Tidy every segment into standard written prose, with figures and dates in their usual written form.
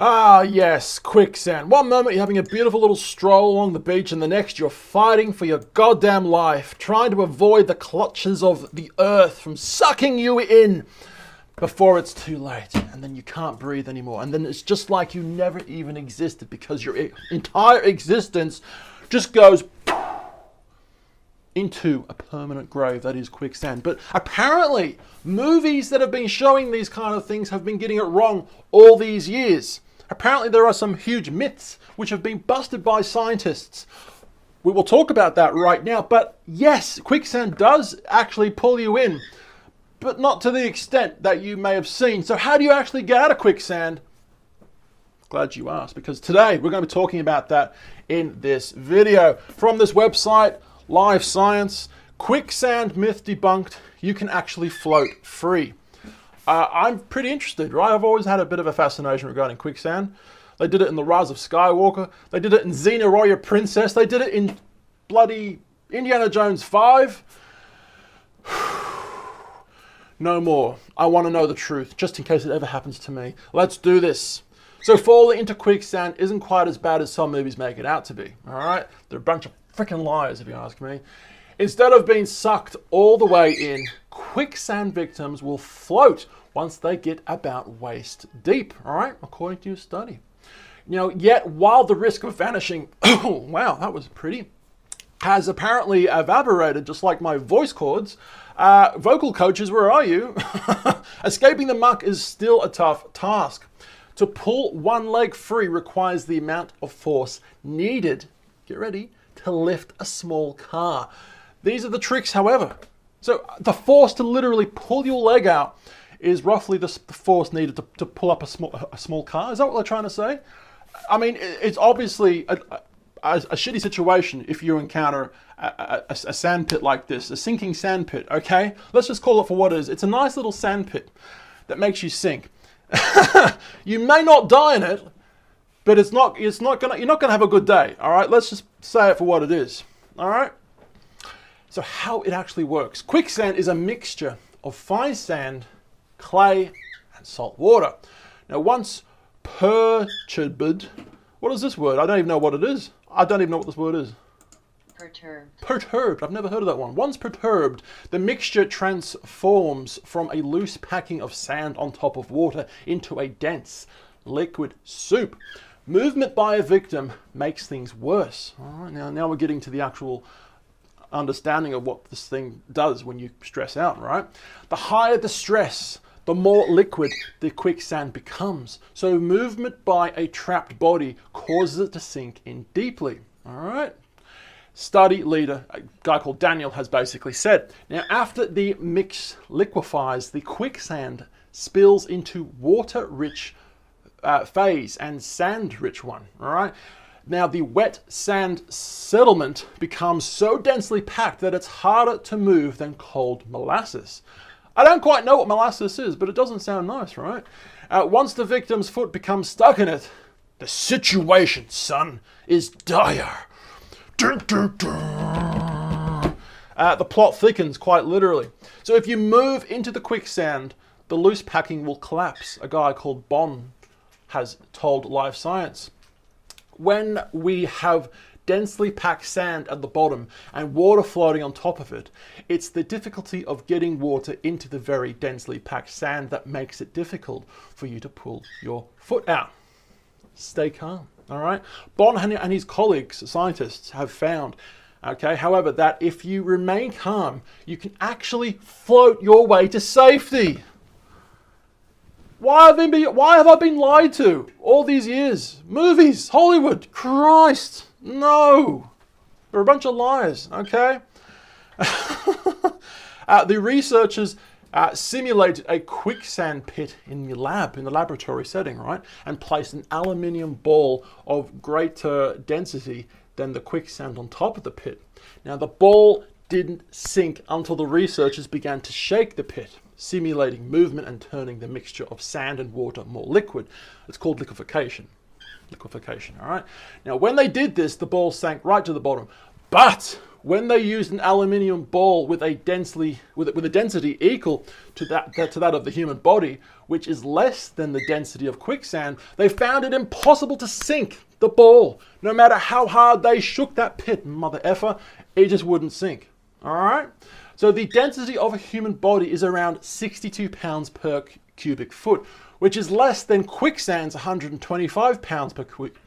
Ah, yes, quicksand. One moment you're having a beautiful little stroll along the beach, and the next you're fighting for your goddamn life, trying to avoid the clutches of the earth from sucking you in before it's too late, and then you can't breathe anymore. And then it's just like you never even existed, because your entire existence just goes into a permanent grave that is quicksand. But apparently, movies that have been showing these kind of things have been getting it wrong all these years. Apparently, there are some huge myths which have been busted by scientists. We will talk about that right now. But yes, quicksand does actually pull you in, but not to the extent that you may have seen. So how do you actually get out of quicksand? Glad you asked, because today we're going to be talking about that in this video. From this website, Live Science, quicksand myth debunked, you can actually float free. I'm pretty interested, right? I've always had a bit of a fascination regarding quicksand. They did it in The Rise of Skywalker. They did it in Xena Warrior Princess. They did it in bloody Indiana Jones 5. No more. I want to know the truth, just in case it ever happens to me. Let's do this. So falling into quicksand isn't quite as bad as some movies make it out to be, all right? They're a bunch of freaking liars, if you ask me. Instead of being sucked all the way in, quicksand victims will float once they get about waist deep, all right? According to your study. Yet while the risk of vanishing, oh, wow, that was pretty, has apparently evaporated, just like my voice cords, vocal coaches, where are you? Escaping the muck is still a tough task. To pull one leg free requires the amount of force needed, get ready, to lift a small car. These are the tricks, however. So the force to literally pull your leg out is roughly the force needed to pull up a small car. Is that what they're trying to say? I mean, it's obviously a shitty situation if you encounter a sand pit like this, a sinking sand pit, okay? Let's just call it for what it is. It's a nice little sand pit that makes you sink. You may not die in it, but you're not gonna have a good day, all right? Let's just say it for what it is, all right? So how it actually works. Quicksand is a mixture of fine sand, clay, and salt water. Now, once perturbed, what is this word? I don't even know what it is. I don't even know what this word is. Perturbed. Perturbed. I've never heard of that one. Once perturbed, the mixture transforms from a loose packing of sand on top of water into a dense liquid soup. Movement by a victim makes things worse. All right, now we're getting to the actual understanding of what this thing does when you stress out, right? The higher the stress, the more liquid the quicksand becomes. So movement by a trapped body causes it to sink in deeply, all right? Study leader, a guy called Daniel, has basically said, now after the mix liquefies, the quicksand spills into water-rich phase and sand-rich one, all right? Now the wet sand settlement becomes so densely packed that it's harder to move than cold molasses. I don't quite know what molasses is, but it doesn't sound nice, right? Once the victim's foot becomes stuck in it, the situation, son, is dire. Dun, dun, dun. The plot thickens quite literally. So if you move into the quicksand, the loose packing will collapse. A guy called Bon has told Live Science. When we have densely packed sand at the bottom and water floating on top of it, it's the difficulty of getting water into the very densely packed sand that makes it difficult for you to pull your foot out. Stay calm, all right? Bon and his colleagues, scientists, have found, okay, however, that if you remain calm, you can actually float your way to safety. Why have I been lied to all these years? Movies, Hollywood, Christ, no. They're a bunch of liars, okay? The researchers simulated a quicksand pit in the laboratory setting, right? And placed an aluminium ball of greater density than the quicksand on top of the pit. Now, the ball didn't sink until the researchers began to shake the pit, simulating movement and turning the mixture of sand and water more liquid. It's called liquefaction. All right? Now, when they did this, the ball sank right to the bottom. But when they used an aluminium ball with a density equal to that of the human body, which is less than the density of quicksand, they found it impossible to sink the ball. No matter how hard they shook that pit, mother effer, it just wouldn't sink. All right? So the density of a human body is around 62 pounds per cubic foot, which is less than quicksand's 125 pounds per cubic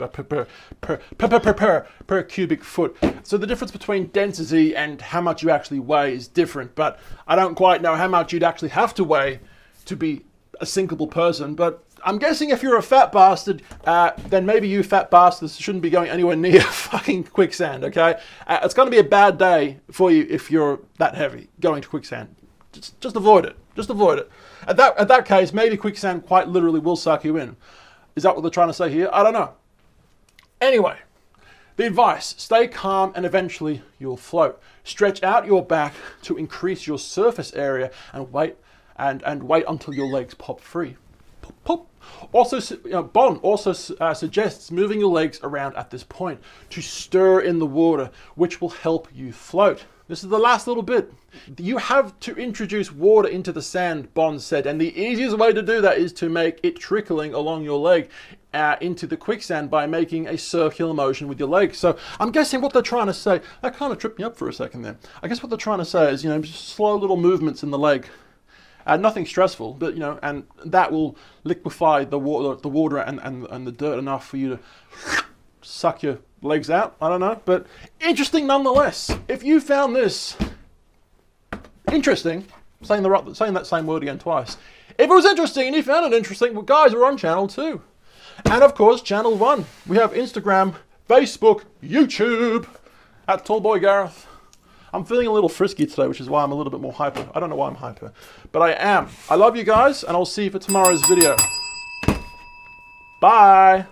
foot. So the difference between density and how much you actually weigh is different, but I don't quite know how much you'd actually have to weigh to be a sinkable person. But I'm guessing if you're a fat bastard, then maybe you fat bastards shouldn't be going anywhere near fucking quicksand, okay? It's going to be a bad day for you if you're that heavy going to quicksand. Just avoid it. Just avoid it. At that case, maybe quicksand quite literally will suck you in. Is that what they're trying to say here? I don't know. Anyway, the advice: stay calm and eventually you'll float. Stretch out your back to increase your surface area and wait until your legs pop free. Pop, pop. Also, Bon also suggests moving your legs around at this point to stir in the water, which will help you float. This is the last little bit. You have to introduce water into the sand, Bon said, and the easiest way to do that is to make it trickling along your leg into the quicksand by making a circular motion with your legs. So I'm guessing what they're trying to say, that kind of tripped me up for a second there. I guess what they're trying to say is, just slow little movements in the leg. Nothing stressful, but and that will liquefy the water and the dirt enough for you to suck your legs out. I don't know, but interesting nonetheless. If you found this interesting, saying that same word again twice. If it was interesting and you found it interesting, well, guys, we're on channel 2, and of course channel 1. We have Instagram, Facebook, YouTube at Tallboy Gareth. I'm feeling a little frisky today, which is why I'm a little bit more hyper. I don't know why I'm hyper, but I am. I love you guys, and I'll see you for tomorrow's video. Bye.